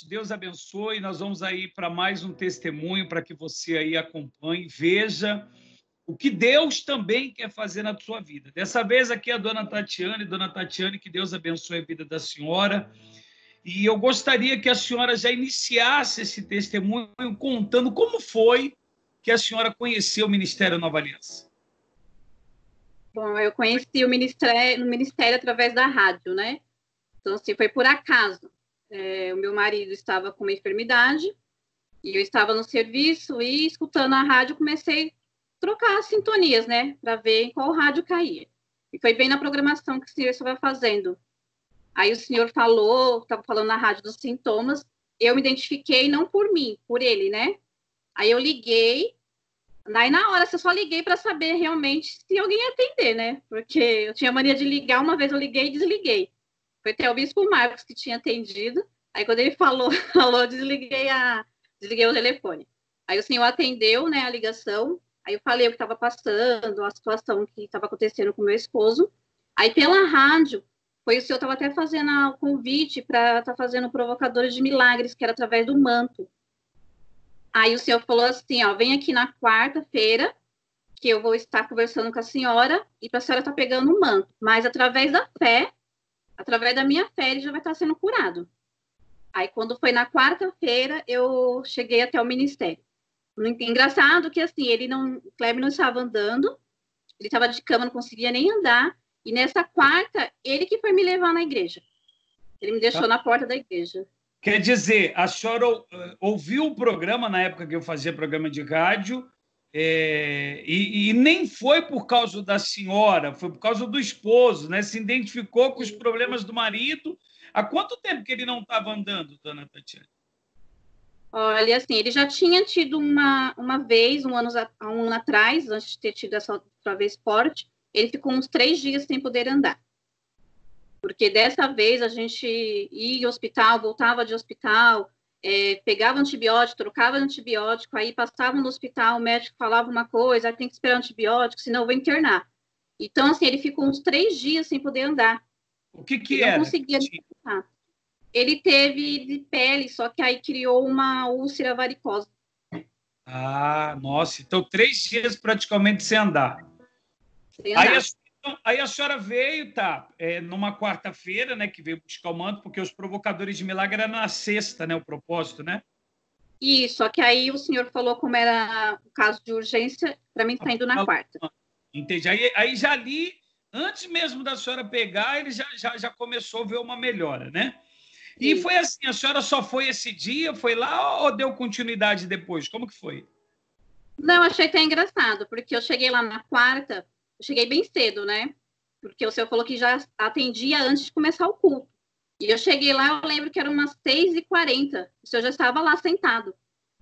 Deus abençoe. Nós vamos aí para mais um testemunho para que você aí acompanhe, veja o que Deus também quer fazer na sua vida. Dessa vez aqui a Dona Tatiane, que Deus abençoe a vida da senhora. E eu gostaria que a senhora já iniciasse esse testemunho contando como foi que a senhora conheceu o Ministério Nova Aliança. Bom, eu conheci o ministério através da rádio, né? Então, assim, foi por acaso. O meu marido estava com uma enfermidade e eu estava no serviço e, escutando a rádio, comecei a trocar as sintonias, né? Para ver em qual rádio caía. E foi bem na programação que o senhor estava fazendo. Aí o senhor estava falando na rádio dos sintomas, eu me identifiquei não por mim, por ele, né? Aí eu liguei, aí na hora eu só liguei para saber realmente se alguém ia atender, né? Porque eu tinha mania de ligar, uma vez eu liguei e desliguei. Foi até o Bispo Marcos que tinha atendido, aí quando ele falou, desliguei o telefone. Aí o senhor atendeu, né, a ligação, aí eu falei o que estava passando, a situação que estava acontecendo com meu esposo. Aí pela rádio, o senhor estava até fazendo o convite para estar fazendo Provocadores de Milagres, que era através do manto. Aí o senhor falou assim, ó, vem aqui na quarta-feira, que eu vou estar conversando com a senhora, e para a senhora estar pegando o manto. Mas através da fé, através da minha fé, ele já vai estar sendo curado. Aí quando foi na quarta-feira, eu cheguei até o ministério. Engraçado que assim, o Kleber não estava andando, ele estava de cama, não conseguia nem andar, e nessa quarta, ele que foi me levar na igreja. Ele me deixou na porta da igreja. Quer dizer, a senhora ouviu o programa na época que eu fazia programa de rádio, e nem foi por causa da senhora, foi por causa do esposo, né? Se identificou com os problemas do marido. Há quanto tempo que ele não estava andando, Dona Tatiane? Olha, assim, ele já tinha tido uma vez, um ano atrás, antes de ter tido essa outra vez forte, ele ficou uns 3 dias sem poder andar. Porque dessa vez a gente ia ao hospital, voltava de hospital, pegava antibiótico, trocava antibiótico, aí passava no hospital, o médico falava uma coisa, aí tem que esperar antibiótico, senão eu vou internar. Então, assim, ele ficou uns 3 dias sem poder andar. O que ele era? Não conseguia andar. Ele teve de pele, só que aí criou uma úlcera varicosa. Ah, nossa, então 3 dias praticamente sem andar. Sem andar. Aí a senhora veio, numa quarta-feira, né, que veio buscar o manto, porque os Provocadores de Milagre era na sexta, né, o propósito, né? Isso, só que aí o senhor falou como era o caso de urgência, para mim está indo na quarta. Entendi. Aí já ali, antes mesmo da senhora pegar, ele já começou a ver uma melhora, né? E foi assim, a senhora só foi esse dia, foi lá ou deu continuidade depois? Como que foi? Não, achei até engraçado, porque eu cheguei lá na quarta, eu cheguei bem cedo, né? Porque o senhor falou que já atendia antes de começar o culto. E eu cheguei lá, eu lembro que era umas 6h40, o senhor já estava lá sentado.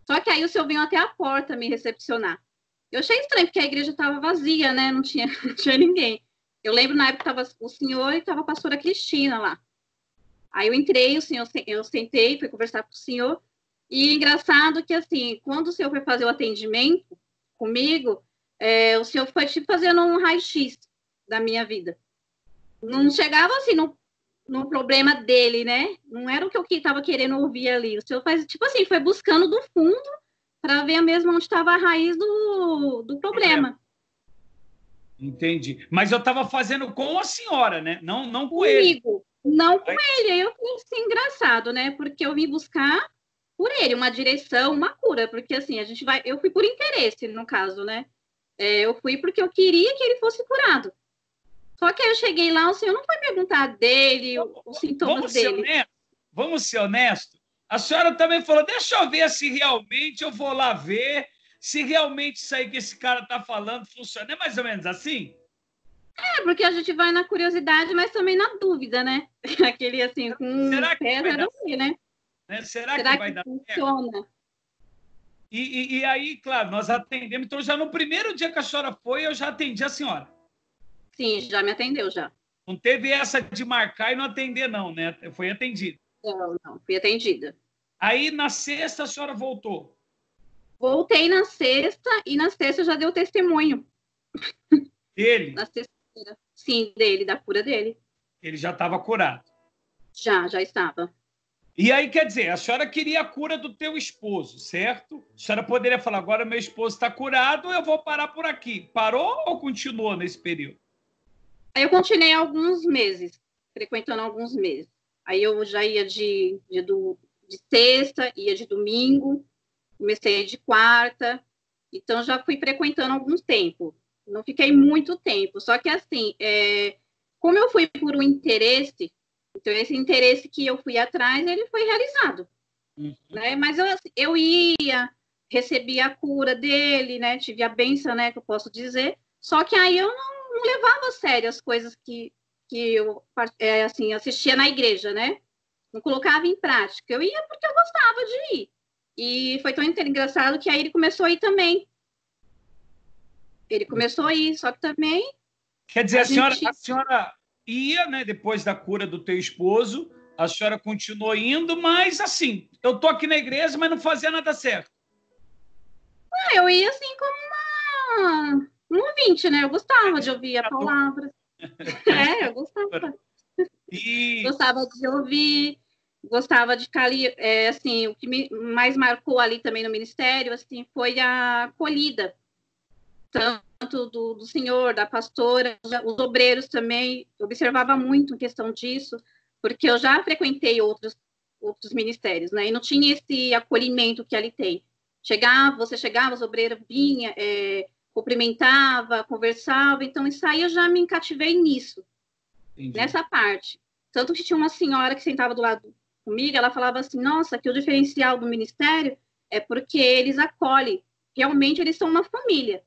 Só que aí o senhor veio até a porta me recepcionar. Eu achei estranho, porque a igreja estava vazia, né? Não tinha ninguém. Eu lembro na época que estava o senhor e estava a pastora Cristina lá. Aí eu entrei, eu sentei, fui conversar com o senhor. E engraçado que, assim, quando o senhor foi fazer o atendimento comigo, o senhor foi, tipo, fazendo um raio-x da minha vida. Não chegava, assim, no problema dele, né? Não era o que eu estava querendo ouvir ali. O senhor faz, tipo assim, foi buscando do fundo para ver mesmo onde estava a raiz do problema. Entendi. Mas eu estava fazendo com a senhora, né? Não com Comigo, ele. não com ele. Aí eu falei assim, engraçado, né? Porque eu vim buscar por ele, uma direção, uma cura, porque assim, eu fui por interesse, no caso, né? Eu fui porque eu queria que ele fosse curado. Só que aí eu cheguei lá, o senhor não foi perguntar dele, os sintomas dele. Vamos ser honestos? A senhora também falou, deixa eu ver se realmente eu vou lá ver, se realmente isso aí que esse cara está falando funciona. É mais ou menos assim? Porque a gente vai na curiosidade, mas também na dúvida, né? Aquele assim, com pedra não sei, né? Será que vai dar funciona? Certo? E aí, claro, nós atendemos. Então, já no primeiro dia que a senhora foi, eu já atendi a senhora. Sim, já me atendeu, já. Não teve essa de marcar e não atender, não, né? Foi atendida. Não, fui atendida. Aí, na sexta, a senhora voltou? Voltei na sexta, e na sexta já deu testemunho. Dele? Na sexta-feira. Sim, dele, da cura dele. Ele já estava curado? Já estava. E aí, quer dizer, a senhora queria a cura do teu esposo, certo? A senhora poderia falar, agora meu esposo está curado, eu vou parar por aqui. Parou ou continuou nesse período? Aí eu continuei alguns meses, frequentando alguns meses. Aí eu já ia de sexta, ia de domingo, comecei de quarta, então já fui frequentando algum tempo. Não fiquei muito tempo, só que assim, como eu fui por um interesse, então esse interesse que eu fui atrás, ele foi realizado, né? Mas eu ia, recebia a cura dele, né? Tive a benção, né, que eu posso dizer, só que aí eu não levava a sério as coisas que eu assim, assistia na igreja, né? Não colocava em prática. Eu ia porque eu gostava de ir. E foi tão engraçado que aí ele começou a ir também. Ele começou a ir, só que também Quer dizer, a senhora ia, né, depois da cura do teu esposo, a senhora continuou indo, mas assim, eu tô aqui na igreja, mas não fazia nada certo. Eu ia assim como um ouvinte, né? Eu gostava de ouvir a palavra. Eu gostava. Gostava de ouvir, gostava de ficar ali, assim, o que mais marcou ali também no ministério, assim, foi a acolhida, tanto do senhor, da pastora, os obreiros também, eu observava muito em questão disso, porque eu já frequentei outros ministérios, né, e não tinha esse acolhimento que ali tem. Você chegava, os obreiros vinham, cumprimentava, conversava, então isso aí eu já me encativei nisso. Entendi. Nessa parte. Tanto que tinha uma senhora que sentava do lado comigo, ela falava assim, nossa, que o diferencial do ministério é porque eles acolhem, realmente eles são uma família.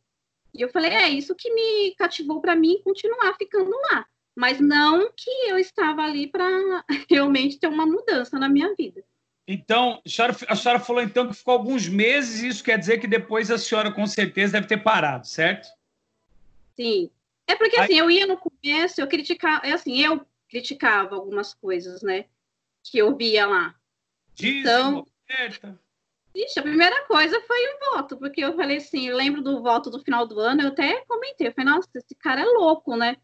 E eu falei, isso que me cativou para mim continuar ficando lá, mas não que eu estava ali para realmente ter uma mudança na minha vida. Então, a senhora falou então que ficou alguns meses, e isso quer dizer que depois a senhora com certeza deve ter parado, certo? Sim. É porque assim, eu ia no começo, eu criticava algumas coisas, né, que eu via lá. Então, a primeira coisa foi o voto, porque eu falei assim, eu lembro do voto do final do ano, eu até comentei, eu falei, nossa, esse cara é louco, né?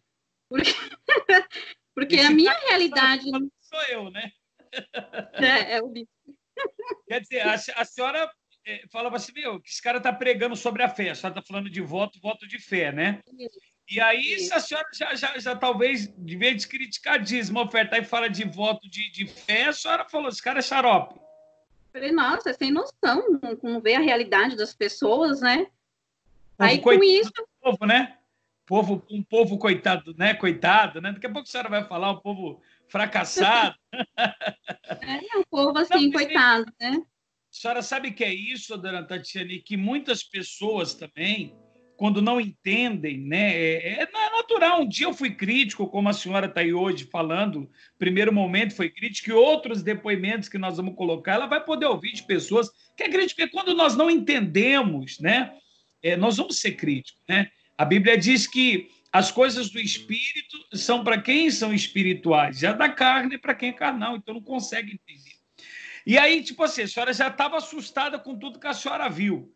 Porque a minha realidade... Sou eu, né? É o bicho. Quer dizer, a senhora falava assim, meu, que esse cara está pregando sobre a fé, a senhora está falando de voto de fé, né? E aí, se a senhora já talvez, de vez de criticar dízimo, ofertar e fala de voto de fé, a senhora falou, esse cara é xarope. Eu falei, nossa, sem noção, não vê a realidade das pessoas, né? Aí, com isso... Povo, né? Um povo coitado, né? Coitado, né? Daqui a pouco a senhora vai falar um povo fracassado. Um povo assim, coitado, né? A senhora sabe que é isso, dona Tatiane, que muitas pessoas também, quando não entendem, né? É natural. Um dia eu fui crítico, como a senhora está aí hoje falando, primeiro momento foi crítico, e outros depoimentos que nós vamos colocar, ela vai poder ouvir de pessoas que é crítica, porque quando nós não entendemos, né? Nós vamos ser críticos, né? A Bíblia diz que as coisas do espírito são para quem são espirituais, já da carne é para quem é carnal, então não consegue entender. E aí, tipo assim, a senhora já estava assustada com tudo que a senhora viu.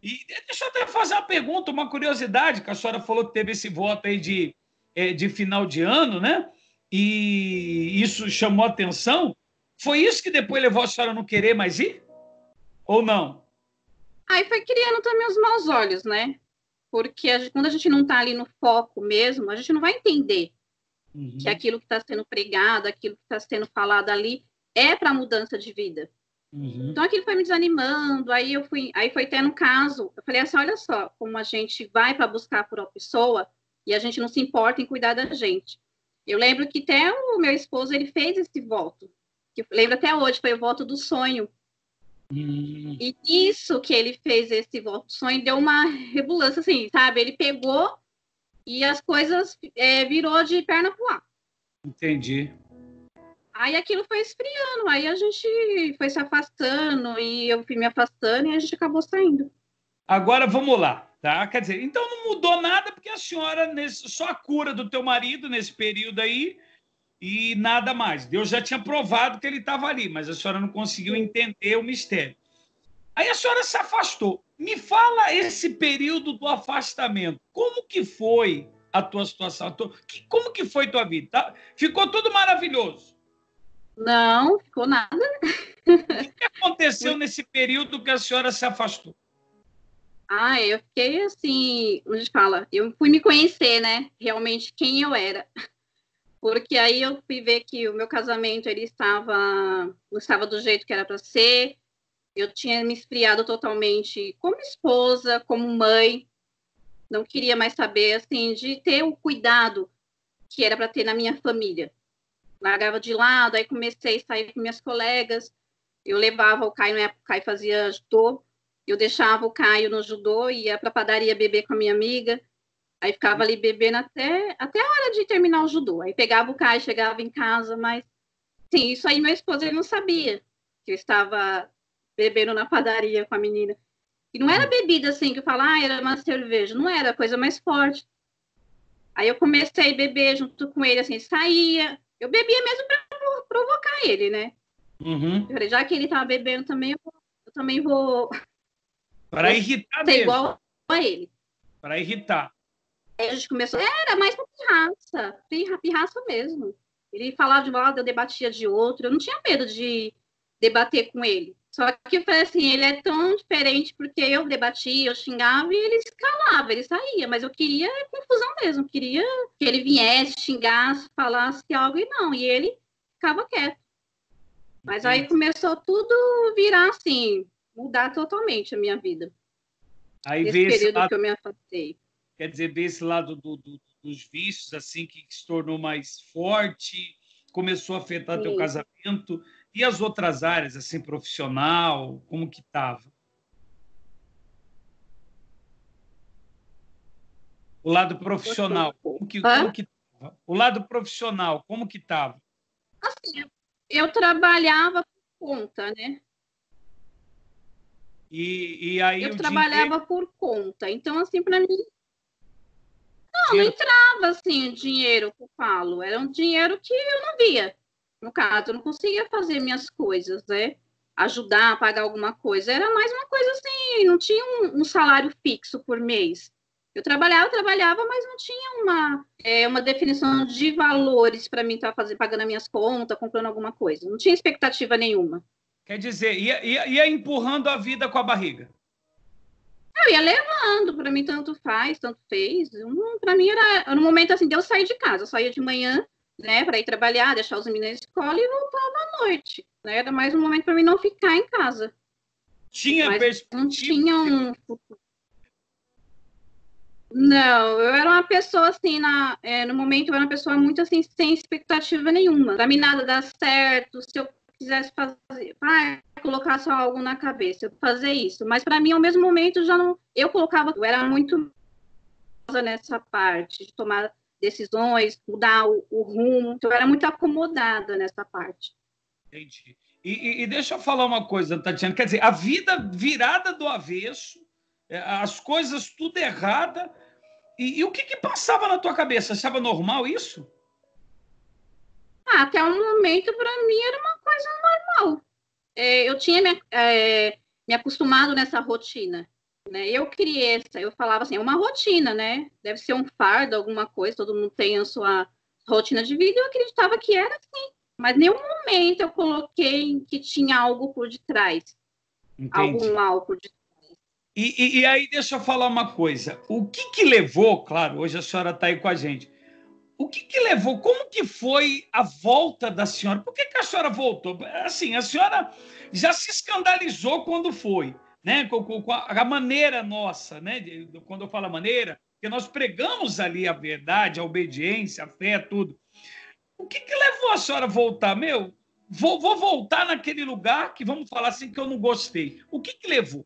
E deixa eu até fazer uma pergunta, uma curiosidade, que a senhora falou que teve esse voto aí de final de ano, né? E isso chamou atenção. Foi isso que depois levou a senhora a não querer mais ir? Ou não? Aí foi criando também os maus olhos, né? Porque quando a gente não está ali no foco mesmo, a gente não vai entender que aquilo que está sendo pregado, aquilo que está sendo falado ali é para mudança de vida. Então aquilo foi me desanimando, aí foi tendo um caso, eu falei assim, olha só, como a gente vai para buscar por uma pessoa e a gente não se importa em cuidar da gente. Eu lembro que até o meu esposo, ele fez esse voto, que eu lembro até hoje, foi o voto do sonho. E isso que ele fez, esse voto do sonho, deu uma rebulança, assim, sabe? Ele pegou e as coisas virou de perna pro ar. Entendi. Aí aquilo foi esfriando, aí a gente foi se afastando e eu fui me afastando e a gente acabou saindo. Agora vamos lá, tá? Quer dizer, então não mudou nada porque a senhora, só a cura do teu marido nesse período aí e nada mais. Deus já tinha provado que ele estava ali, mas a senhora não conseguiu entender o mistério. Aí a senhora se afastou. Me fala esse período do afastamento. Como que foi a tua situação? Como que foi a tua vida? Tá? Ficou tudo maravilhoso. Não, ficou nada. O que aconteceu nesse período que a senhora se afastou? Eu fiquei assim, onde fala, eu fui me conhecer, né, realmente quem eu era. Porque aí eu fui ver que o meu casamento, ele não estava do jeito que era para ser. Eu tinha me esfriado totalmente como esposa, como mãe. Não queria mais saber, assim, de ter o cuidado que era para ter na minha família. Largava de lado, aí comecei a sair com minhas colegas. Eu levava o Caio, na época o Caio fazia judô. Eu deixava o Caio no judô, ia para a padaria beber com a minha amiga. Aí ficava ali bebendo até a hora de terminar o judô. Aí pegava o Caio, chegava em casa, mas sim, isso aí meu esposo ele não sabia que eu estava bebendo na padaria com a menina. E não era bebida assim que eu falava, era uma cerveja, não era, coisa mais forte. Aí eu comecei a beber junto com ele, assim, saía. Eu bebia mesmo para provocar ele, né? Uhum. Eu falei, já que ele estava bebendo também, eu também vou Para irritar ser mesmo. igual a ele. Para irritar. Aí a gente começou, era mais pra pirraça mesmo. Ele falava de um lado, eu debatia de outro. Eu não tinha medo de debater com ele. Só que eu falei assim, ele é tão diferente porque eu debatia, eu xingava e ele se calava, ele saía. Mas eu queria confusão mesmo, queria que ele viesse, xingasse, falasse algo e não. E ele ficava quieto. Mas aí começou tudo virar assim, mudar totalmente a minha vida. Aí nesse período que eu me afastei. Quer dizer, ver esse lado dos vícios, assim, que se tornou mais forte, começou a afetar teu casamento. E as outras áreas, assim, profissional, como que estava? O lado profissional, como que estava? O lado profissional, como que estava? Assim, eu trabalhava por conta, né? E aí eu o trabalhava dinheiro... por conta. Então, assim, para mim, não entrava, assim, o dinheiro que eu falo. Era um dinheiro que eu não via. No caso, eu não conseguia fazer minhas coisas, né? Ajudar a pagar alguma coisa. Era mais uma coisa assim, não tinha um salário fixo por mês. Eu trabalhava, mas não tinha uma definição de valores para mim estar pagando as minhas contas, comprando alguma coisa. Não tinha expectativa nenhuma. Quer dizer, ia empurrando a vida com a barriga. Eu ia levando, para mim tanto faz, tanto fez. Para mim era no momento assim de eu sair de casa. Eu saía de manhã, né, para ir trabalhar, deixar os meninos na escola e voltava à noite. Né? Era mais um momento para mim não ficar em casa. Tinha Mas perspectiva? não tinha Não, eu era uma pessoa assim, no momento eu era uma pessoa muito assim, sem expectativa nenhuma. Para mim nada dá certo, se eu quisesse fazer, colocar só algo na cabeça, eu fazer isso. Mas para mim, ao mesmo momento, já não, eu era muito nessa parte de tomar decisões, mudar o rumo, então eu era muito acomodada nessa parte. Entendi. E deixa eu falar uma coisa, Tatiana, quer dizer, a vida virada do avesso, as coisas tudo errada, e o que passava na tua cabeça? Achava normal isso? Até um momento, para mim, era uma coisa normal. Eu tinha me acostumado nessa rotina. Né? Eu criei eu falava assim, é uma rotina, né? Deve ser um fardo, alguma coisa, todo mundo tem a sua rotina de vida, eu acreditava que era assim. Mas em nenhum momento eu coloquei que tinha algo por detrás. Entendi. Algum mal por detrás. E aí, deixa eu falar uma coisa. O que levou, claro, hoje a senhora está aí com a gente, o que levou, como que foi a volta da senhora? Por que a senhora voltou? Assim, a senhora já se escandalizou quando foi, né? Com a maneira nossa, né? Quando eu falo a maneira, porque nós pregamos ali a verdade, a obediência, a fé, tudo. O que levou a senhora a voltar? Vou voltar naquele lugar que, vamos falar assim, que eu não gostei. O que levou?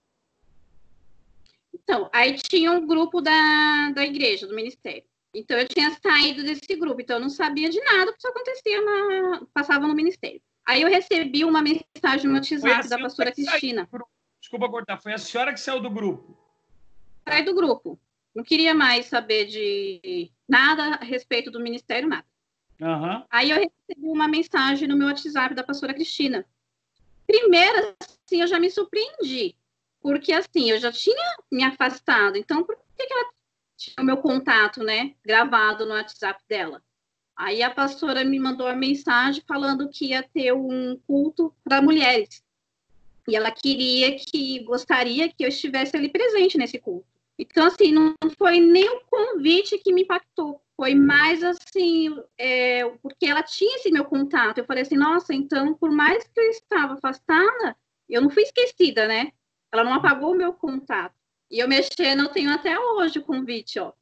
Então, aí tinha um grupo da igreja, do ministério. Então, eu tinha saído desse grupo, então eu não sabia de nada que isso acontecia, passava no ministério. Aí eu recebi uma mensagem no WhatsApp da pastora Cristina. Desculpa cortar, foi a senhora que saiu do grupo? Saí do grupo. Não queria mais saber de nada a respeito do ministério, nada. Uhum. Aí eu recebi uma mensagem no meu WhatsApp da pastora Cristina. Primeiro, assim, eu já me surpreendi, porque assim, eu já tinha me afastado, então por que ela tinha o meu contato, né, gravado no WhatsApp dela? Aí a pastora me mandou uma mensagem falando que ia ter um culto para mulheres. E ela gostaria que eu estivesse ali presente nesse culto. Então, assim, não foi nem o convite que me impactou. Foi mais, assim, porque ela tinha esse meu contato. Eu falei assim, nossa, então, por mais que eu estava afastada, eu não fui esquecida, né? Ela não apagou o meu contato. E eu mexendo, eu tenho até hoje o convite, ó.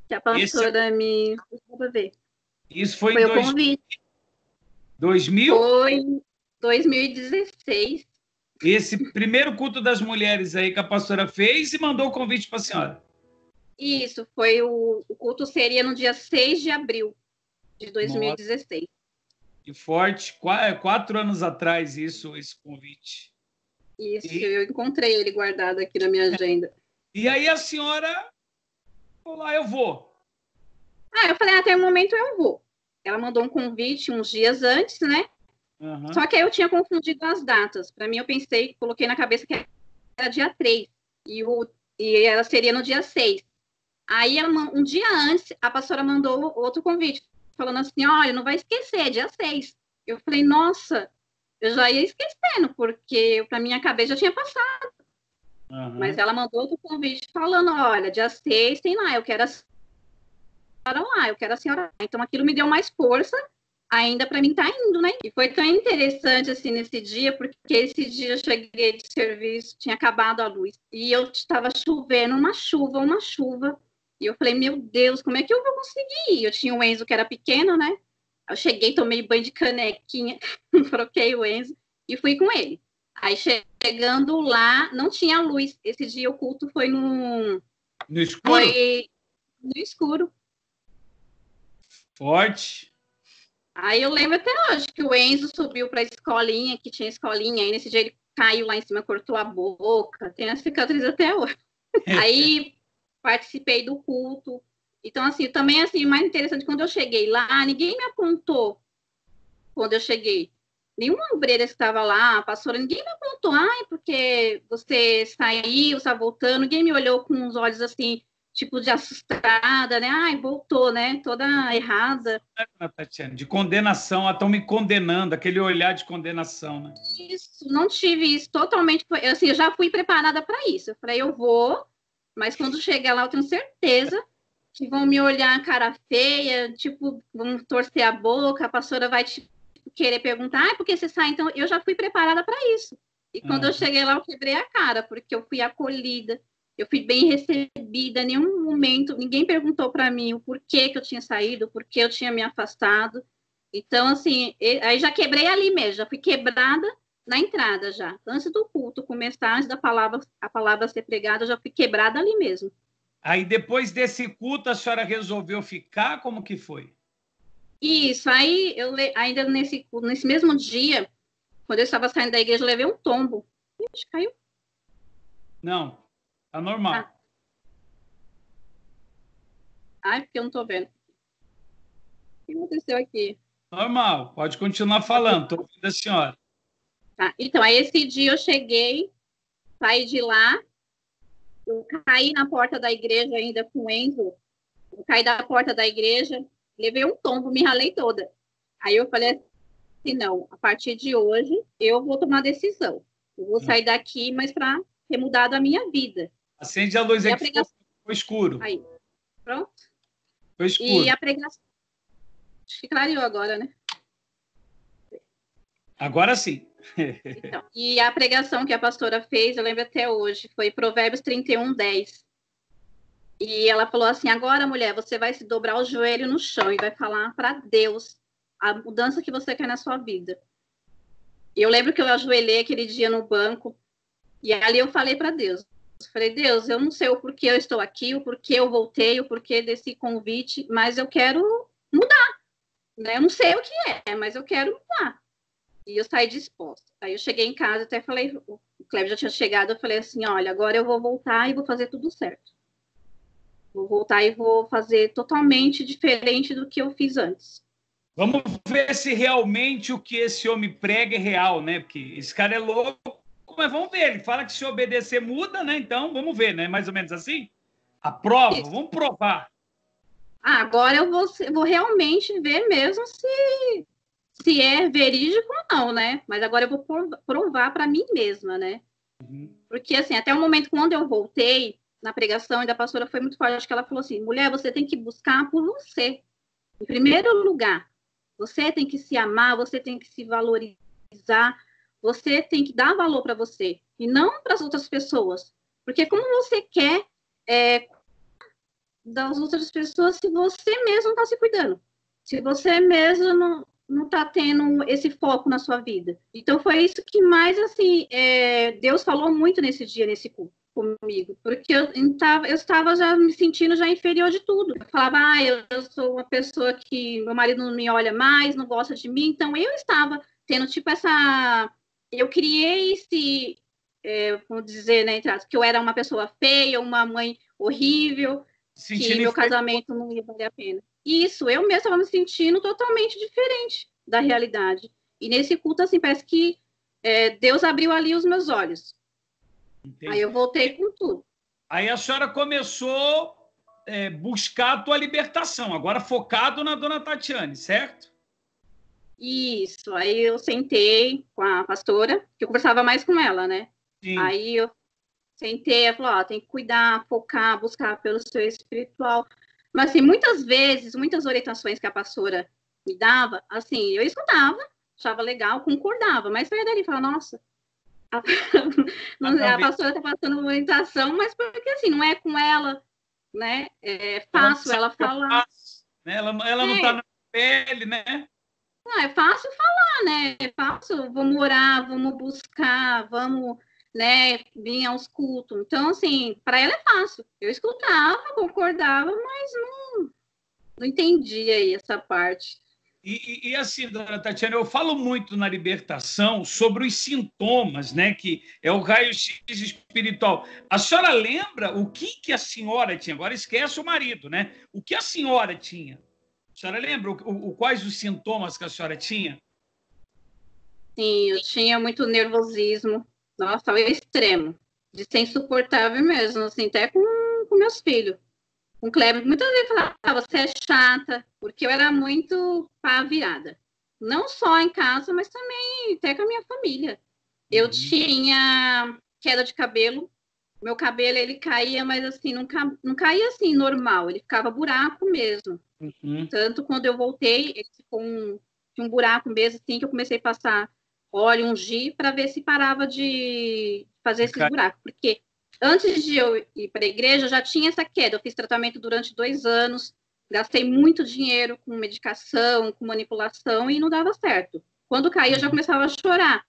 Que a pastora me... Isso foi foi em o convite. 2000? Foi 2016. Esse primeiro culto das mulheres aí que a pastora fez e mandou o convite para a senhora. Isso, foi o culto seria no dia 6 de abril de 2016. Nossa. E forte, 4 anos atrás, esse convite. Isso, eu encontrei ele guardado aqui na minha agenda. E aí a senhora falou, lá eu vou. Eu falei, até o momento eu vou. Ela mandou um convite uns dias antes, né? Uhum. Só que aí eu tinha confundido as datas. Para mim, eu pensei, coloquei na cabeça que era dia 3 e ela seria no dia 6. Aí, um dia antes, a pastora mandou outro convite, falando assim, olha, não vai esquecer, é dia 6. Eu falei, nossa, eu já ia esquecendo, porque para minha cabeça já tinha passado. Uhum. Mas ela mandou outro convite falando, olha, dia 6 tem lá, eu quero a senhora lá, eu quero a senhora lá. Então, aquilo me deu mais força ainda para mim estar indo, né? E foi tão interessante, assim, nesse dia, porque esse dia eu cheguei de serviço, tinha acabado a luz, e eu estava chovendo, uma chuva, e eu falei, meu Deus, como é que eu vou conseguir ir? Eu tinha o Enzo, que era pequeno, né? Eu cheguei, tomei banho de canequinha, troquei o Enzo e fui com ele. Aí, chegando lá, não tinha luz. Esse dia o culto foi no escuro? Foi no escuro. Forte. Aí eu lembro até hoje que o Enzo subiu para a escolinha, que tinha escolinha, aí nesse dia ele caiu lá em cima, cortou a boca, tem a cicatriz até hoje. Aí participei do culto. Então, assim, também, assim, o mais interessante, quando eu cheguei lá, ninguém me apontou quando eu cheguei. Nenhuma obreira que estava lá, a pastora, ninguém me apontou, porque você saiu, está voltando, ninguém me olhou com os olhos, assim, tipo de assustada, né? Voltou, né? Toda errada. Tatiana, de condenação, estão me condenando, aquele olhar de condenação, né? Isso, não tive isso totalmente, assim, eu já fui preparada para isso. Eu falei, eu vou, mas quando chegar lá, eu tenho certeza que vão me olhar a cara feia, tipo, vão torcer a boca, a pastora vai querer perguntar, por que você sai? Então, eu já fui preparada para isso. E quando eu cheguei lá, eu quebrei a cara, porque eu fui acolhida, eu fui bem recebida, em nenhum momento, ninguém perguntou para mim o porquê que eu tinha saído, o porquê eu tinha me afastado. Então, assim, aí já quebrei ali mesmo, já fui quebrada na entrada já. Antes do culto começar, antes a palavra ser pregada, eu já fui quebrada ali mesmo. Aí, depois desse culto, a senhora resolveu ficar? Como que foi? Isso, aí eu ainda nesse mesmo dia, quando eu estava saindo da igreja, eu levei um tombo. Ixi, caiu? Não, tá normal. Porque eu não tô vendo. O que aconteceu aqui? Normal, pode continuar falando, tô ouvindo a senhora. Tá, então, aí esse dia eu cheguei, saí de lá, eu caí na porta da igreja ainda com o Enzo, eu caí da porta da igreja, levei um tombo, me ralei toda. Aí eu falei assim, não, a partir de hoje eu vou tomar decisão. Eu vou sair daqui, mas para ter mudado a minha vida. Acende a luz aqui, ficou escuro. Aí, pronto. Foi escuro. E a pregação... Acho que clareou agora, né? Agora sim. Então, e a pregação que a pastora fez, eu lembro até hoje, foi Provérbios 31:10. E ela falou assim, agora, mulher, você vai se dobrar o joelho no chão e vai falar para Deus a mudança que você quer na sua vida. E eu lembro que eu ajoelhei aquele dia no banco e ali eu falei para Deus. Eu falei, Deus, eu não sei o porquê eu estou aqui, o porquê eu voltei, o porquê desse convite, mas eu quero mudar. Né? Eu não sei o que é, mas eu quero mudar. E eu saí disposta. Aí eu cheguei em casa, até falei, o Cleber já tinha chegado, eu falei assim, olha, agora eu vou voltar e vou fazer tudo certo. Vou voltar e vou fazer totalmente diferente do que eu fiz antes. Vamos ver se realmente o que esse homem prega é real, né? Porque esse cara é louco, mas vamos ver. Ele fala que se obedecer muda, né? Então, vamos ver, né? Mais ou menos assim. A prova, vamos provar. agora eu vou realmente ver mesmo se é verídico ou não, né? Mas agora eu vou provar para mim mesma, né? Uhum. Porque, assim, até o momento quando eu voltei na pregação, e da pastora foi muito forte, acho que ela falou assim, mulher, você tem que buscar por você. Em primeiro lugar, você tem que se amar, você tem que se valorizar, você tem que dar valor para você, e não para as outras pessoas. Porque como você quer das outras pessoas se você mesmo não está se cuidando? Se você mesmo não está tendo esse foco na sua vida. Então, foi isso que mais, assim, Deus falou muito nesse dia, nesse culto comigo, porque eu estava já me sentindo já inferior de tudo. Eu falava, eu sou uma pessoa que meu marido não me olha mais, não gosta de mim, então eu estava tendo, tipo, eu criei esse, vamos dizer, né, que eu era uma pessoa feia, uma mãe horrível, que meu casamento não ia valer a pena. Isso, eu mesma estava me sentindo totalmente diferente da realidade. E nesse culto, assim, parece que Deus abriu ali os meus olhos. Entendi. Aí eu voltei com tudo. Aí a senhora começou a buscar a tua libertação, agora focado na dona Tatiane, certo? Isso, aí eu sentei com a pastora, que eu conversava mais com ela, né? Sim. Aí eu sentei, ela falou, tem que cuidar, focar, buscar pelo seu espiritual. Mas, assim, muitas vezes, muitas orientações que a pastora me dava, assim, eu escutava, achava legal, concordava, mas saía dali e falava, nossa, a pastora está passando uma orientação, mas porque, assim, não é com ela, né? É fácil ela falar. Né? Ela não está na pele, né? Não, é fácil falar, né? É fácil, vamos orar, vamos buscar, vamos, né, vir aos cultos. Então, assim, para ela é fácil. Eu escutava, concordava, mas não entendia aí essa parte. E assim, dona Tatiana, eu falo muito na libertação sobre os sintomas, né? Que é o raio-x espiritual. A senhora lembra o que a senhora tinha? Agora esquece o marido, né? O que a senhora tinha? A senhora lembra quais os sintomas que a senhora tinha? Sim, eu tinha muito nervosismo. Nossa, ao extremo. De ser insuportável mesmo, assim, até com meus filhos. Com o Kleber, muitas vezes falava, você é chata, porque eu era muito pá virada. Não só em casa, mas também até com a minha família. Eu tinha queda de cabelo. Meu cabelo, ele caía, mas assim, não caía assim, normal. Ele ficava buraco mesmo. Tanto quando eu voltei, ele ficou um buraco mesmo, assim, que eu comecei a passar óleo, ungir, para ver se parava de fazer esses buracos. Porque antes de eu ir para a igreja, eu já tinha essa queda. Eu fiz tratamento durante 2 anos, gastei muito dinheiro com medicação, com manipulação, e não dava certo. Quando caía, eu já começava a chorar,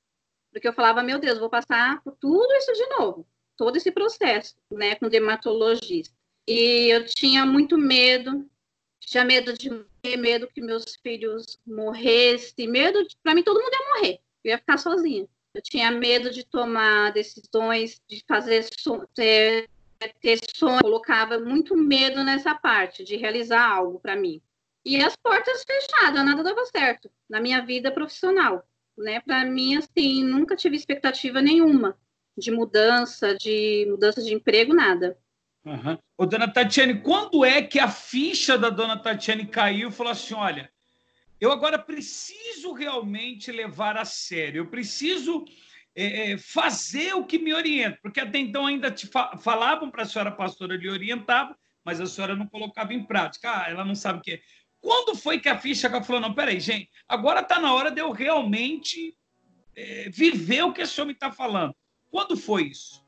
porque eu falava, meu Deus, vou passar por tudo isso de novo, todo esse processo, né, com dermatologista. E eu tinha muito medo, tinha medo de morrer, medo que meus filhos morressem, para mim todo mundo ia morrer, eu ia ficar sozinha. Eu tinha medo de tomar decisões, de ter sonhos, colocava muito medo nessa parte, de realizar algo para mim. E as portas fechadas, nada dava certo na minha vida profissional, né? Para mim, assim, nunca tive expectativa nenhuma de mudança de emprego, nada. Uhum. Ô, dona Tatiane, quando é que a ficha da dona Tatiane caiu e falou assim, olha, eu agora preciso realmente levar a sério, eu preciso fazer o que me orienta, porque até então ainda falavam para a senhora pastora, lhe orientava, mas a senhora não colocava em prática, ela não sabe o que é. Quando foi que a ficha falou, não, peraí, gente, agora está na hora de eu realmente viver o que a senhora me está falando. Quando foi isso?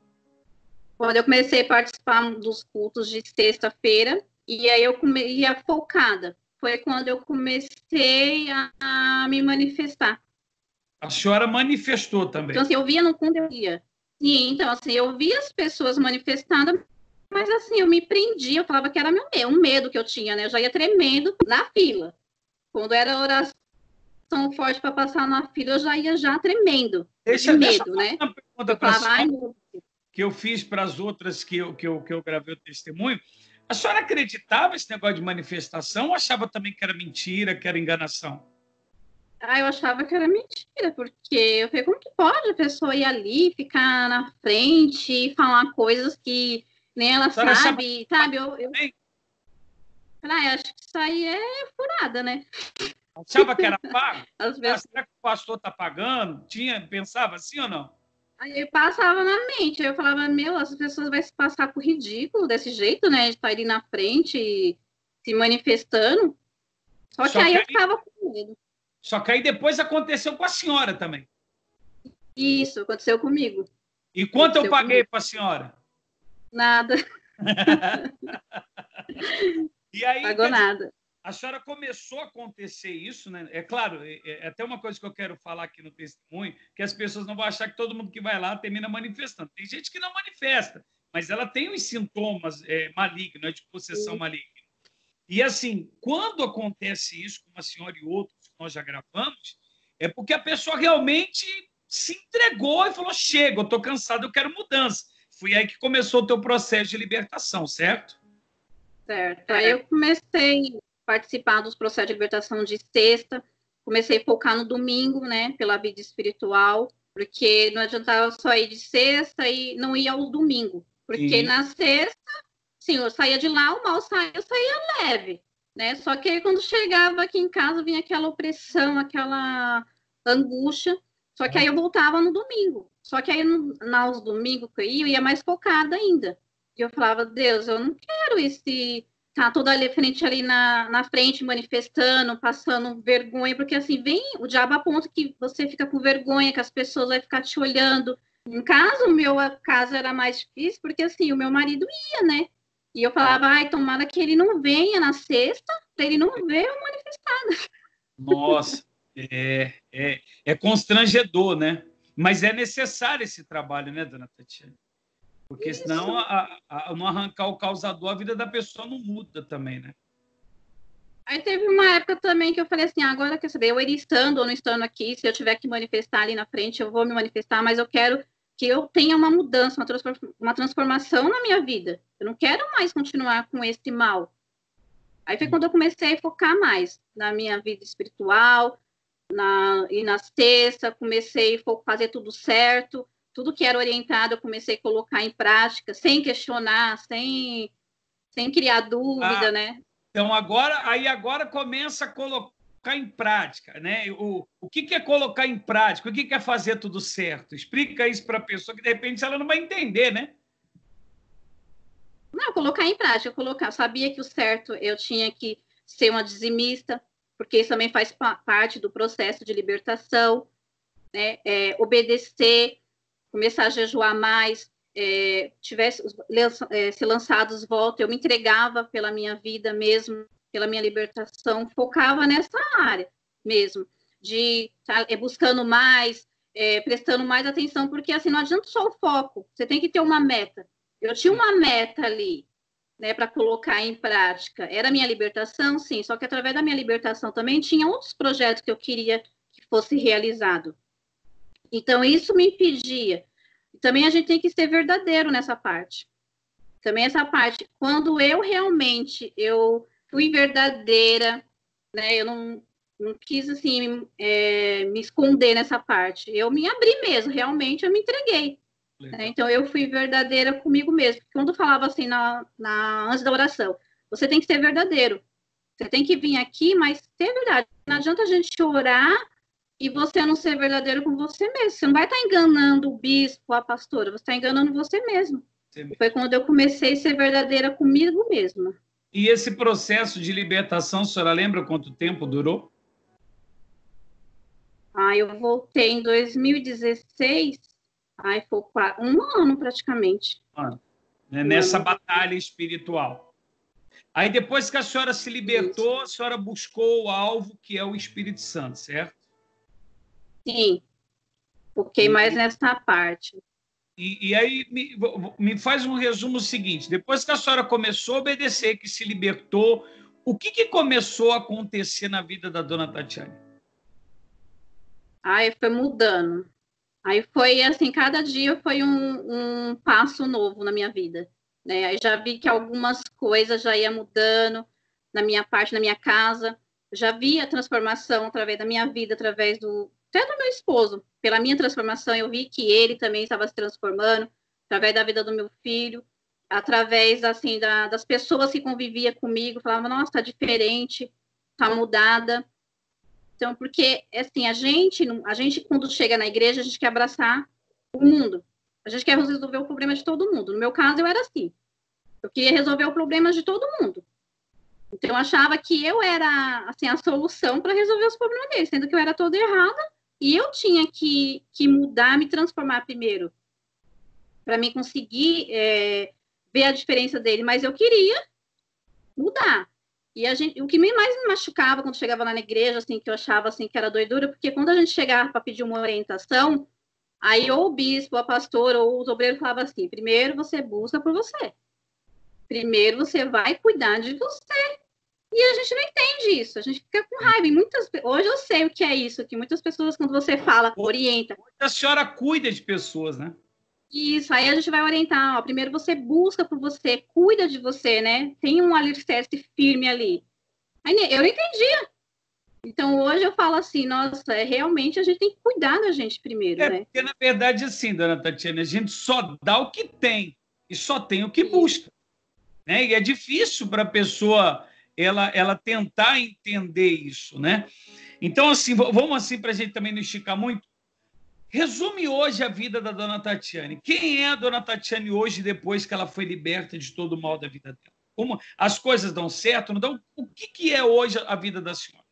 Quando eu comecei a participar dos cultos de sexta-feira, e aí eu ia focada. Foi quando eu comecei a me manifestar. A senhora manifestou também. Então, assim, eu via no quando eu ia. Sim, então, assim, eu via as pessoas manifestando, mas, assim, eu me prendia, eu falava que era um medo que eu tinha, né? Eu já ia tremendo na fila. Quando era oração forte para passar na fila, eu já ia tremendo. Deixa eu né? Uma pergunta para a senhora, que eu fiz para as outras que eu gravei o testemunho. A senhora acreditava nesse negócio de manifestação ou achava também que era mentira, que era enganação? Eu achava que era mentira, porque eu falei, como que pode a pessoa ir ali, ficar na frente e falar coisas que nem ela sabe, sabe? Acho que isso aí é furada, né? Achava que era pago? Às vezes, Será que o pastor está pagando? Pensava assim ou não? aí passava na mente, eu falava, meu, as pessoas vão se passar por ridículo desse jeito, né? De estar ali na frente e se manifestando. Só que Só aí que eu aí, ficava com medo. só que aí depois aconteceu com a senhora também. Isso, aconteceu comigo. E quanto eu paguei para a senhora? Nada, E aí, pagou quer dizer, nada. a senhora começou a acontecer isso, né? É claro, é até uma coisa que eu quero falar aqui no testemunho, que as pessoas não vão achar que todo mundo que vai lá termina manifestando. Tem gente que não manifesta, mas ela tem os sintomas malignos, de possessão maligna. E assim, quando acontece isso com uma senhora e outros que nós já gravamos, é porque a pessoa realmente se entregou e falou: chega, eu estou cansado, eu quero mudança. Foi aí que começou o teu processo de libertação, certo? Certo. Aí eu comecei a participar dos processos de libertação de sexta, comecei a focar no domingo, né, pela vida espiritual, porque não adiantava só ir de sexta e não ir ao domingo, porque Sim. na sexta, sim, eu saía de lá, o mal saía, eu saía leve, né, só que aí quando chegava aqui em casa vinha aquela opressão, aquela angústia, só que aí eu voltava no domingo, só que aí nos domingos que eu ia mais focada ainda, e eu falava, Deus, eu não quero esse tá toda ali frente ali na frente manifestando, passando vergonha, porque assim, vem o diabo a ponto que você fica com vergonha, que as pessoas vão ficar te olhando. Em caso, o meu caso era mais difícil, porque assim, o meu marido ia, né? E eu falava, ai, tomara que ele não venha na sexta, para ele não ver eu manifestada. Nossa, é constrangedor, né? Mas é necessário esse trabalho, né, dona Tatiana? Porque senão, Isso. não arrancar o causador, a vida da pessoa não muda também, né? Aí teve uma época também que eu falei assim, agora quer saber, eu ele estando ou não estando aqui, se eu tiver que manifestar ali na frente, eu vou me manifestar, mas eu quero que eu tenha uma mudança, uma transformação na minha vida. Eu não quero mais continuar com esse mal. Aí foi quando eu comecei a focar mais na minha vida espiritual, e na sexta, comecei a fazer tudo certo, tudo que era orientado eu comecei a colocar em prática, sem questionar, sem criar dúvida, né? Então, agora começa a colocar em prática, né? O que é colocar em prática? O que é fazer tudo certo? Explica isso para a pessoa que, de repente, ela não vai entender, né? Não, colocar em prática, eu sabia que o certo eu tinha que ser uma dizimista, porque isso também faz parte do processo de libertação, né? Obedecer, começar a jejuar mais, tivesse ser lançados volta, eu me entregava pela minha vida mesmo, pela minha libertação, focava nessa área mesmo, de estar buscando mais, prestando mais atenção, porque assim não adianta só o foco, você tem que ter uma meta. Eu tinha uma meta ali, né, para colocar em prática. Era a minha libertação, sim, só que através da minha libertação também tinha outros projetos que eu queria que fosse realizado. Então, isso me impedia. Também a gente tem que ser verdadeiro nessa parte. Também essa parte, quando eu fui verdadeira, né, eu não quis, assim, me esconder nessa parte. Eu me abri mesmo, realmente eu me entreguei. Então, eu fui verdadeira comigo mesmo. Quando falava assim, antes da oração, você tem que ser verdadeiro. Você tem que vir aqui, mas ser verdade. Não adianta a gente orar e você não ser verdadeiro com você mesmo. Você não vai estar enganando o bispo, a pastora, você está enganando você mesmo. E foi quando eu comecei a ser verdadeira comigo mesma. E esse processo de libertação, a senhora lembra quanto tempo durou? Eu voltei em 2016, foi um ano praticamente. Nessa batalha espiritual. Aí depois que a senhora se libertou, Isso. a senhora buscou o alvo, que é o Espírito Santo, certo? Sim, foquei mais nessa parte. E aí me faz um resumo seguinte: depois que a senhora começou a obedecer, que se libertou, o que começou a acontecer na vida da dona Tatiane? Aí foi mudando. Aí foi assim, cada dia foi um passo novo na minha vida, né? Aí já vi que algumas coisas já ia mudando na minha parte, na minha casa. Já vi a transformação através da minha vida, através até do meu esposo. Pela minha transformação, eu vi que ele também estava se transformando, através da vida do meu filho. através, assim, das pessoas que conviviam comigo, falavam, nossa, tá diferente, tá mudada. Então, porque, assim, a gente, quando chega na igreja, a gente quer abraçar o mundo. A gente quer resolver o problema de todo mundo. No meu caso, eu era assim. Eu queria resolver o problema de todo mundo. Então, eu achava que eu era, assim, a solução para resolver os problemas deles, sendo que eu era toda errada e eu tinha que mudar, me transformar primeiro, para mim conseguir ver a diferença dele. Mas eu queria mudar. E o que mais me machucava quando chegava lá na igreja, assim, que eu achava assim, que era doidura, porque quando a gente chegava para pedir uma orientação, aí ou o bispo, ou a pastora, ou os obreiros falavam assim, primeiro você busca por você. Primeiro você vai cuidar de você. E a gente não entende isso, a gente fica com raiva. E hoje eu sei o que é isso, que muitas pessoas, quando você fala, orienta. A senhora cuida de pessoas, né? Isso, aí a gente vai orientar, ó, primeiro você busca por você, cuida de você, né? Tem um alicerce firme ali. Aí eu não entendia. Então, hoje eu falo assim, nossa, realmente a gente tem que cuidar da gente primeiro, né? Porque, na verdade, assim, dona Tatiana, a gente só dá o que tem e só tem o que busca. Né? E é difícil para a pessoa ela tentar entender isso, né? Então, assim, vamos assim, para a gente também não esticar muito, resume hoje a vida da dona Tatiane. Quem é a dona Tatiane hoje, depois que ela foi liberta de todo o mal da vida dela? Como as coisas dão certo, não dão? O que é hoje a vida da senhora?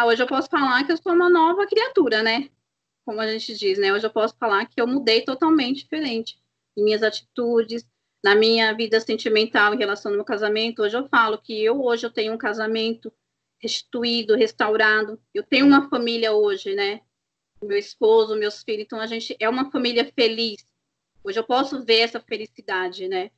Hoje eu posso falar que eu sou uma nova criatura, né? Como a gente diz, né? Hoje eu posso falar que eu mudei totalmente diferente em minhas atitudes, na minha vida sentimental em relação ao meu casamento. Hoje eu falo que hoje eu tenho um casamento restituído, restaurado. Eu tenho uma família hoje, né? Meu esposo, meus filhos. Então, a gente é uma família feliz. Hoje eu posso ver essa felicidade, né?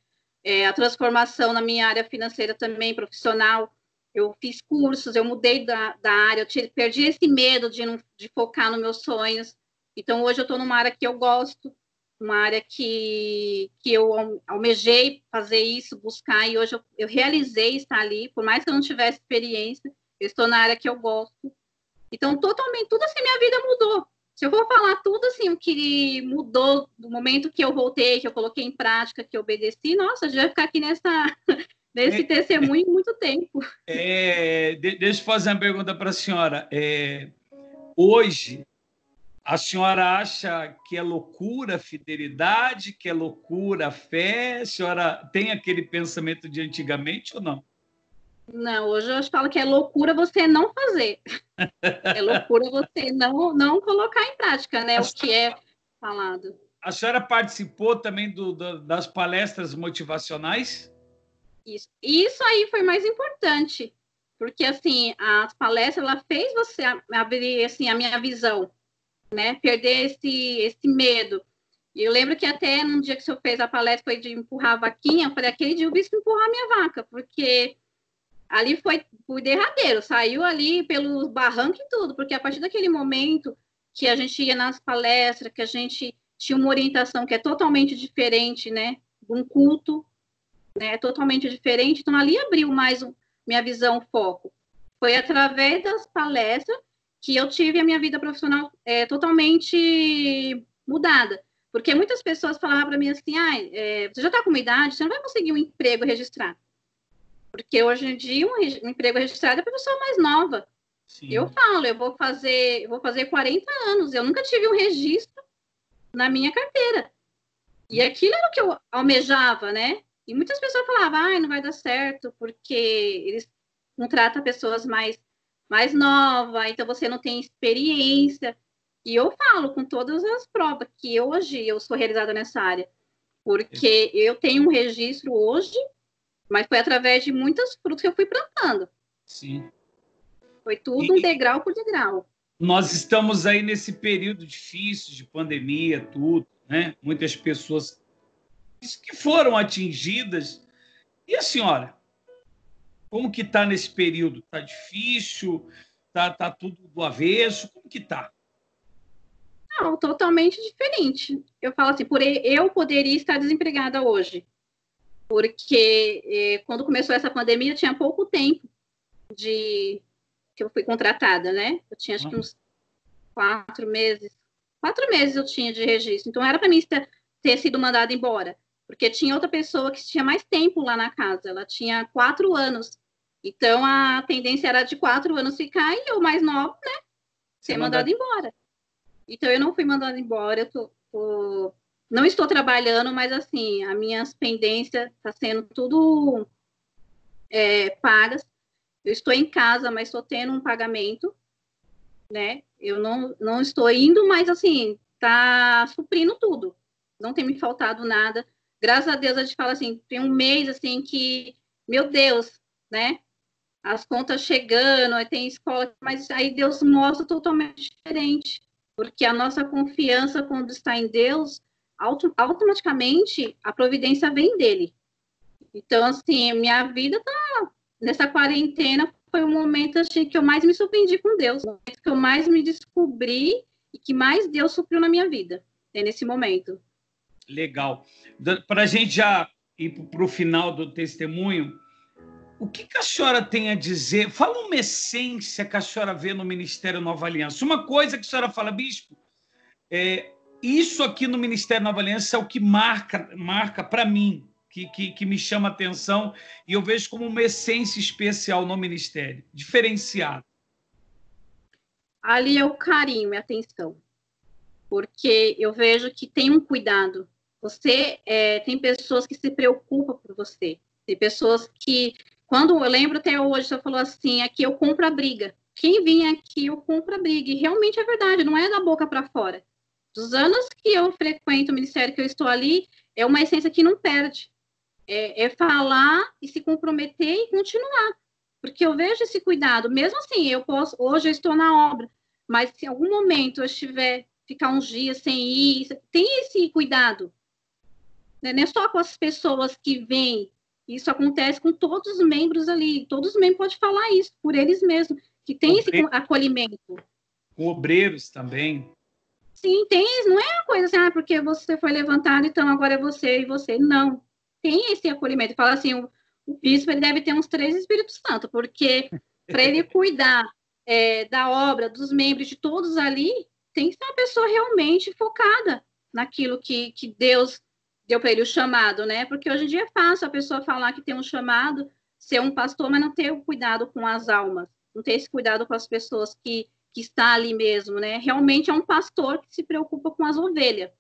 A transformação na minha área financeira também, profissional. Eu fiz cursos, eu mudei da área, perdi esse medo de focar nos meus sonhos. Então, hoje eu estou numa área que eu gosto, uma área que eu almejei fazer isso, buscar, e hoje eu realizei estar ali, por mais que eu não tivesse experiência, eu estou na área que eu gosto. Então, totalmente, tudo assim, minha vida mudou. Se eu for falar tudo assim, o que mudou do momento que eu voltei, que eu coloquei em prática, que eu obedeci, nossa, a gente vai ficar aqui nesse testemunho muito tempo. Deixa eu fazer uma pergunta para a senhora. Hoje, a senhora acha que é loucura a fidelidade, que é loucura a fé? A senhora tem aquele pensamento de antigamente ou não? Não, hoje eu falo que é loucura você não fazer. É loucura você não colocar em prática, né, o que é falado. A senhora participou também das palestras motivacionais? Isso aí foi mais importante, porque, assim, as palestras, ela fez você abrir, assim, a minha visão, né, perder esse medo. E eu lembro que até num dia que o senhor fez a palestra, foi de empurrar a vaquinha, eu falei, aquele dia eu vi empurrar a minha vaca, porque ali foi o derradeiro, saiu ali pelos barrancos e tudo, porque a partir daquele momento que a gente ia nas palestras, que a gente tinha uma orientação que é totalmente diferente, né, um culto, né, totalmente diferente, então ali abriu mais minha visão, foco. Foi através das palestras que eu tive a minha vida profissional totalmente mudada, porque muitas pessoas falavam para mim assim, você já está com uma idade, você não vai conseguir um emprego registrar. Porque hoje em dia um emprego registrado é para pessoa mais nova. Sim. Eu falo, eu vou fazer 40 anos, eu nunca tive um registro na minha carteira. E aquilo era o que eu almejava, né? E muitas pessoas falavam, não vai dar certo, porque eles contratam pessoas mais novas, então você não tem experiência. E eu falo com todas as provas que hoje eu sou realizada nessa área, porque eu tenho um registro hoje, mas foi através de muitos frutos que eu fui plantando. Sim. Foi tudo um degrau por degrau. Nós estamos aí nesse período difícil de pandemia, tudo, né? Muitas pessoas que foram atingidas. E a senhora? Como que está nesse período? Está difícil? Tá tudo do avesso? Como que está? Não, totalmente diferente. Eu falo assim, eu poderia estar desempregada hoje, porque quando começou essa pandemia, tinha pouco tempo que eu fui contratada, né? Eu tinha acho que uns 4 meses. 4 meses eu tinha de registro. Então, era para mim ter sido mandada embora. porque tinha outra pessoa que tinha mais tempo lá na casa, ela tinha 4 anos. Então, a tendência era de 4 anos ficar e eu mais nova, né, ser mandada embora. Então, eu não fui mandada embora, não estou trabalhando, mas, assim, as minhas pendências estão sendo tudo pagas. Eu estou em casa, mas estou tendo um pagamento, né? Eu não estou indo, mas, assim, está suprindo tudo. Não tem me faltado nada. Graças a Deus, a gente fala assim, tem um mês, assim, que, meu Deus, né? As contas chegando, aí tem escola, mas aí Deus mostra totalmente diferente. Porque a nossa confiança, quando está em Deus, automaticamente a providência vem dele. Então, assim, minha vida tá nessa quarentena foi o momento assim, que eu mais me surpreendi com Deus, o momento que eu mais me descobri e que mais Deus supriu na minha vida, nesse momento. Legal. Para a gente já ir para o final do testemunho, o que a senhora tem a dizer? Fala uma essência que a senhora vê no Ministério Nova Aliança. Uma coisa que a senhora fala, bispo, isso aqui no Ministério Nova Aliança é o que marca para mim, que me chama a atenção e eu vejo como uma essência especial no Ministério, diferenciado. Ali é o carinho e a atenção, porque eu vejo que tem um cuidado. Você tem pessoas que se preocupam por você, tem pessoas que, quando eu lembro até hoje, você falou assim, aqui eu compro a briga. Quem vinha aqui, eu compro a briga. E realmente é verdade, não é da boca para fora. Dos anos que eu frequento o ministério, que eu estou ali, é uma essência que não perde. É falar e se comprometer e continuar. Porque eu vejo esse cuidado. Mesmo assim, hoje eu estou na obra, mas se em algum momento eu ficar uns dias sem ir, tem esse cuidado. Não é só com as pessoas que vêm, isso acontece com todos os membros ali, todos os membros podem falar isso, por eles mesmos, que tem esse acolhimento. Com obreiros também. Sim, tem, não é uma coisa assim, porque você foi levantado, então agora é você e você. Não, tem esse acolhimento. Fala assim, o bispo ele deve ter uns 3 Espíritos Santos, porque para ele cuidar da obra, dos membros, de todos ali, tem que ser uma pessoa realmente focada naquilo que Deus deu para ele o chamado, né? Porque hoje em dia é fácil a pessoa falar que tem um chamado, ser um pastor, mas não ter o cuidado com as almas, não ter esse cuidado com as pessoas que está ali mesmo, né? Realmente é um pastor que se preocupa com as ovelhas.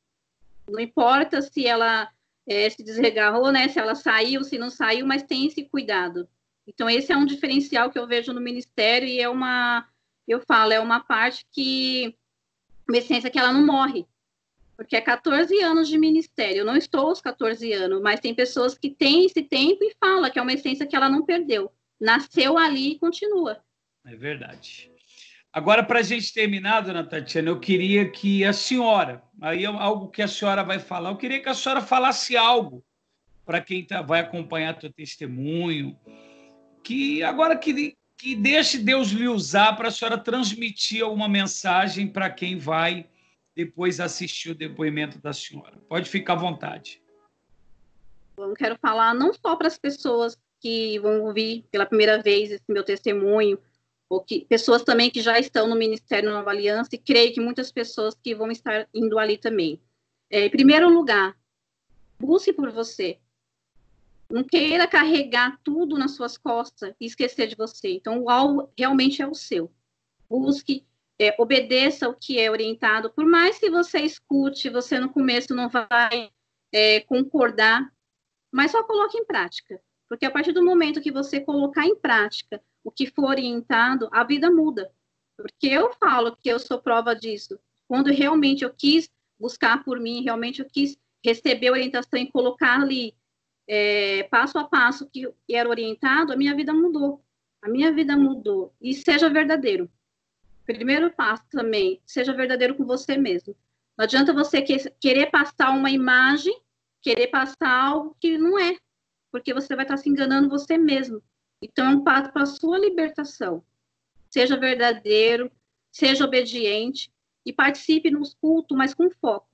Não importa se ela se desregarrou, né? Se ela saiu, se não saiu, mas tem esse cuidado. Então, esse é um diferencial que eu vejo no ministério e é uma parte que, uma essência que ela não morre. Porque é 14 anos de ministério. Eu não estou aos 14 anos, mas tem pessoas que têm esse tempo e fala que é uma essência que ela não perdeu. Nasceu ali e continua. É verdade. Agora, para a gente terminar, dona Tatiana, eu queria que a senhora, aí é algo que a senhora vai falar, eu queria que a senhora falasse algo para quem vai acompanhar teu testemunho, que agora que deixe Deus lhe usar para a senhora transmitir alguma mensagem para quem vai depois assistir o depoimento da senhora. Pode ficar à vontade. Eu quero falar não só para as pessoas que vão ouvir pela primeira vez esse meu testemunho, ou que pessoas também que já estão no Ministério Nova Aliança, e creio que muitas pessoas que vão estar indo ali também. Em primeiro lugar, busque por você. Não queira carregar tudo nas suas costas e esquecer de você. Então, o alvo realmente é o seu. Busque, obedeça o que é orientado. Por mais que você escute, você no começo não vai concordar, mas só coloque em prática. Porque a partir do momento que você colocar em prática o que for orientado, a vida muda. Porque eu falo que eu sou prova disso. Quando realmente eu quis buscar por mim, realmente eu quis receber orientação e colocar ali passo a passo que era orientado, a minha vida mudou. A minha vida mudou. E seja verdadeiro. Primeiro passo também, seja verdadeiro com você mesmo. Não adianta você querer passar uma imagem, querer passar algo que não é, porque você vai estar se enganando você mesmo. Então, é um passo para a sua libertação. Seja verdadeiro, seja obediente e participe nos cultos, mas com foco.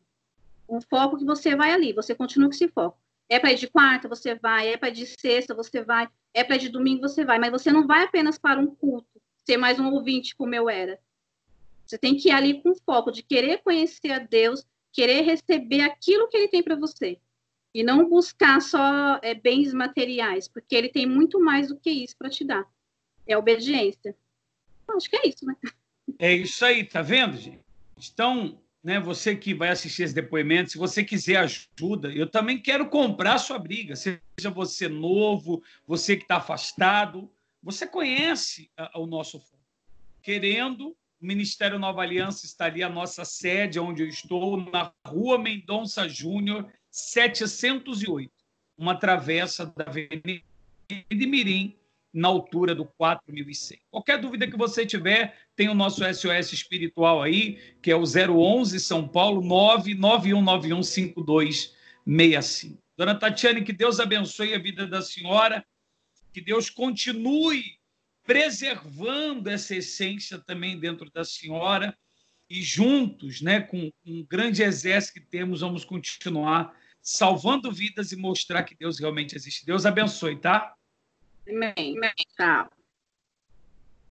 Um foco que você vai ali, você continua com esse foco. É para ir de quarta, você vai. É para ir de sexta, você vai. É para ir de domingo, você vai. Mas você não vai apenas para um culto, ser mais um ouvinte como eu era. Você tem que ir ali com foco de querer conhecer a Deus, querer receber aquilo que Ele tem para você. E não buscar só bens materiais, porque ele tem muito mais do que isso para te dar. É obediência. Acho que é isso, né? É isso aí, tá vendo, gente? Então, né, você que vai assistir esse depoimento, se você quiser ajuda, eu também quero comprar a sua briga, seja você novo, você que está afastado, você conhece o nosso foco. Querendo, o Ministério Nova Aliança está ali, a nossa sede, onde eu estou, na Rua Mendonça Júnior, 708, uma travessa da Avenida Mirim, na altura do 4100. Qualquer dúvida que você tiver, tem o nosso SOS espiritual aí, que é o 011 São Paulo 991915265. Dona Tatiane, que Deus abençoe a vida da senhora, que Deus continue preservando essa essência também dentro da senhora, e juntos, né, com um grande exército que temos, vamos continuar salvando vidas e mostrar que Deus realmente existe. Deus abençoe, tá? Amém. Tchau.